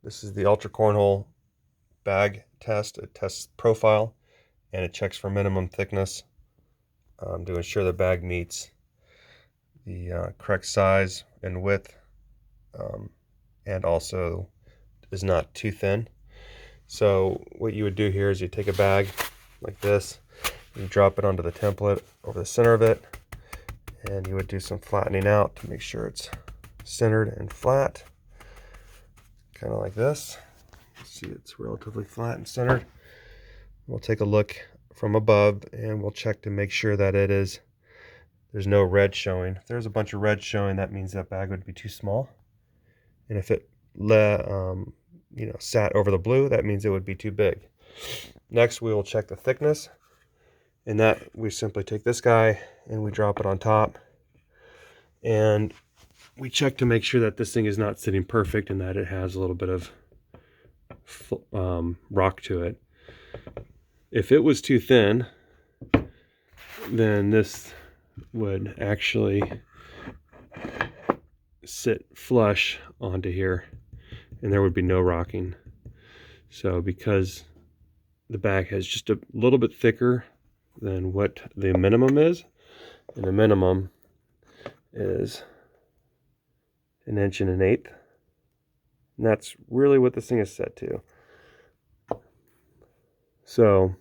This is the Ultra Cornhole bag test. It tests profile and it checks for minimum thickness to ensure the bag meets the correct size and width, and also is not too thin. So what you would do here is you take a bag like this, you drop it onto the template over the center of it, and you would do some flattening out to make sure it's centered and flat, kind of like this. See, it's relatively flat and centered. We'll take a look from above and we'll check to make sure that there's no red showing. If there's a bunch of red showing, that means that bag would be too small. And if it sat over the blue, that means it would be too big. Next, we will check the thickness. And that we simply take this guy and we drop it on top. And we check to make sure that this thing is not sitting perfect and that it has a little bit of rock to it. If it was too thin, then this would actually sit flush onto here and there would be no rocking. So because the bag has just a little bit thicker than what the minimum is, and the minimum is 1 1/8 inches, and that's really what this thing is set to. So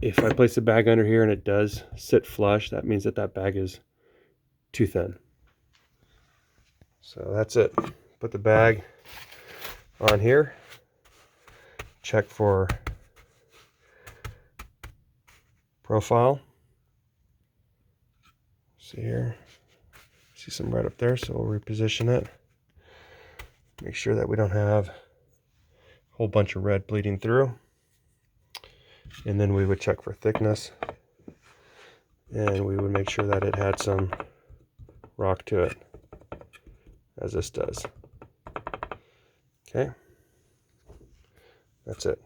if I place the bag under here and it does sit flush, that means that that bag is too thin. So that's it. Put the bag on here, check for profile. See here, see some red up there, so we'll reposition it. Make sure that we don't have a whole bunch of red bleeding through. And then we would check for thickness, and we would make sure that it had some rock to it, as this does. Okay, that's it.